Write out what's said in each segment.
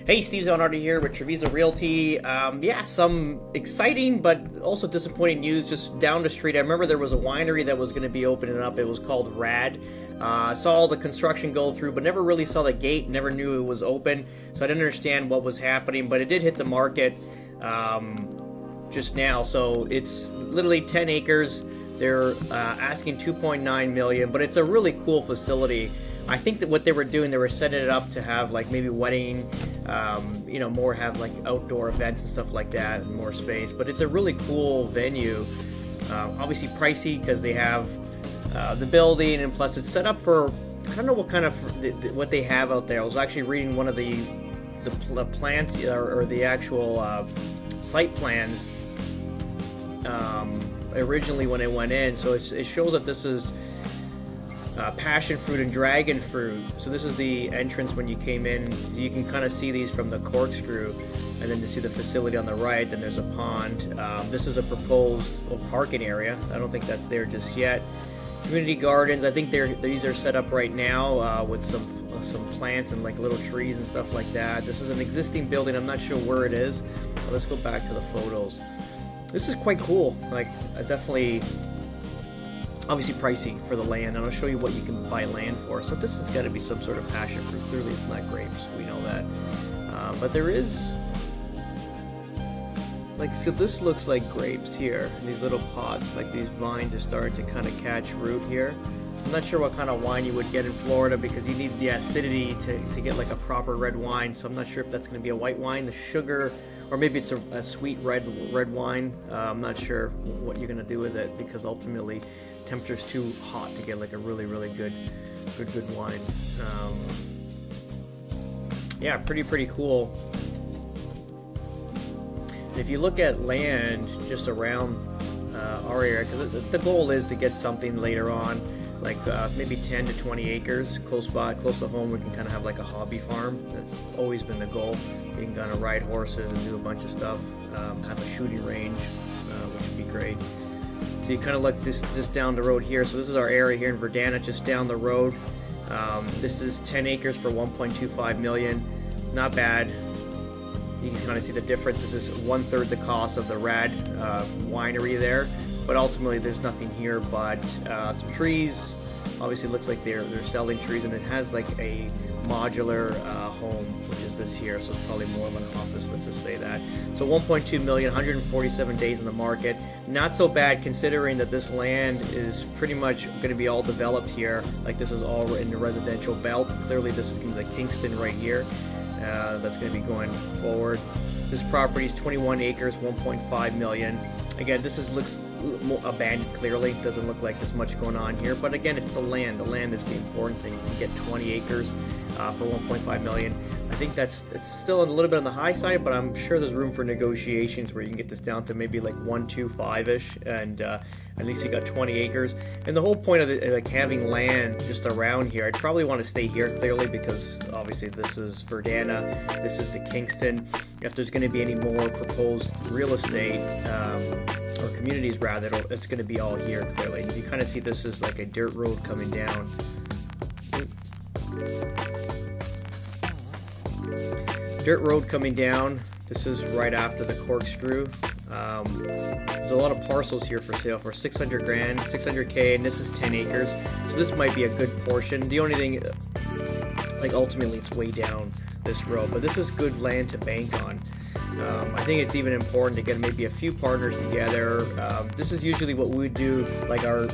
Hey, Steve Zalunardo here with Treviso Realty. Yeah, some exciting but also disappointing news just down the street. I remember there was a winery that was going to be opening up. It was called Rad. Saw all the construction go through, but never really saw the gate, never knew it was open. So I didn't understand what was happening, but it did hit the market just now. So it's literally 10 acres. They're asking $2.9 million, but it's a really cool facility. I think that what they were doing, they were setting it up to have like maybe wedding, you know, more have like outdoor events and stuff like that, and more space. But it's a really cool venue. Obviously pricey because they have the building, and plus it's set up for, I don't know what kind of what they have out there. I was actually reading one of the plans or the actual site plans originally when it went in. So it shows that this is passion fruit and dragon fruit. So this is the entrance when you came in. You can kind of see these from the corkscrew, and then to see the facility on the right. Then there's a pond. This is a proposed parking area. I don't think that's there just yet. Community gardens. I think these are set up right now with some plants and like little trees and stuff like that. This is an existing building. I'm not sure where it is. Let's go back to the photos. This is quite cool. Like, I definitely. Obviously pricey for the land, and I'll show you what you can buy land for. So this has got to be some sort of passion fruit. Clearly it's not grapes, we know that. But there is, like, so this looks like grapes here, in these little pots. Like, these vines are starting to kind of catch root here. I'm not sure what kind of wine you would get in Florida, because you need the acidity to get like a proper red wine. So I'm not sure if that's going to be a white wine. The sugar, or maybe it's a sweet red wine. I'm not sure what you're going to do with it, because ultimately temperature's too hot to get like a really good wine. Yeah, pretty cool. And if you look at land just around our area, because the goal is to get something later on, like maybe 10 to 20 acres close to home. We can kind of have like a hobby farm. That's always been the goal. You can kind of ride horses and do a bunch of stuff, have a shooting range, which would be great. So you kind of look this down the road here. So this is our area here in Verdana, just down the road. This is 10 acres for $1.25 million. Not bad. You can kind of see the difference. This is 1/3 the cost of the Rad winery there. But ultimately there's nothing here but some trees. Obviously it looks like they're selling trees, and it has like a modular home, which is this here, so it's probably more of an office, let's just say that. So 1.2 million, 147 days in the market. Not so bad considering that this land is pretty much going to be all developed here. Like, this is all in the residential belt. Clearly this is going to be the Kingston right here. That's going to be going forward. This property is 21 acres, 1.5 million. Again, looks abandoned. Clearly doesn't look like there's much going on here, but again, it's the land. The land is the important thing. You can get 20 acres for 1.5 million. I think it's still a little bit on the high side, but I'm sure there's room for negotiations where you can get this down to maybe like 125-ish, and at least you got 20 acres. And the whole point of like having land just around here, I'd probably want to stay here clearly, because obviously this is Verdana, this is the Kingston. If there's going to be any more proposed real estate or communities rather, it's going to be all here clearly. And you kind of see this is like a dirt road coming down. Dirt road coming down. This is right after the corkscrew. There's a lot of parcels here for sale for 600 grand, 600K, and this is 10 acres. So this might be a good portion. The only thing, like, ultimately it's way down this road, but this is good land to bank on. I think it's even important to get maybe a few partners together. This is usually what we would do, like our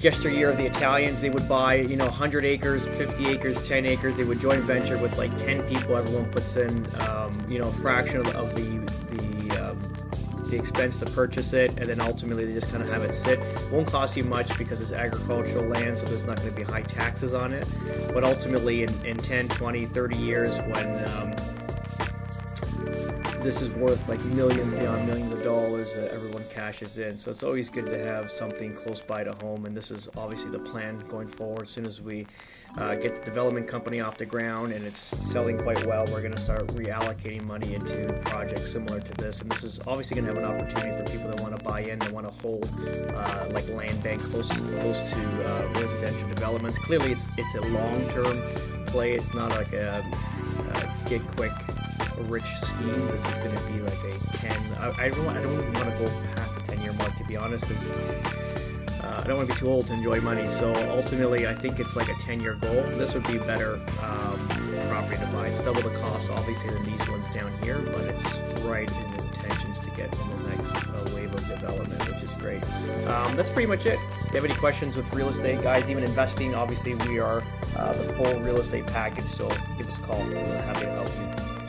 yesteryear of the Italians. They would buy, you know, 100 acres, 50 acres, 10 acres. They would joint venture with like 10 people. Everyone puts in, you know, a fraction of the expense to purchase it, and then ultimately they just kind of have it sit. It won't cost you much because it's agricultural land, so there's not going to be high taxes on it. But ultimately in 10, 20, 30 years, when this is worth like millions beyond millions of dollars that everyone cashes in. So it's always good to have something close by to home, and this is obviously the plan going forward. As soon as we get the development company off the ground and it's selling quite well, we're going to start reallocating money into projects similar to this. And this is obviously going to have an opportunity for people that want to buy in, that want to hold like land bank close to residential developments. Clearly it's a long-term play. It's not like a get quick rich scheme, this is going to be like a 10. I don't even want to go past the 10-year mark, to be honest, because I don't want to be too old to enjoy money. So ultimately, I think it's like a 10-year goal. This would be a better property to buy. It's double the cost, obviously, than these ones down here, but it's right in the intentions to get in the next wave of development, which is great. That's pretty much it. If you have any questions with real estate, guys, even investing, obviously we are the full real estate package, so give us a call. We're happy to help you.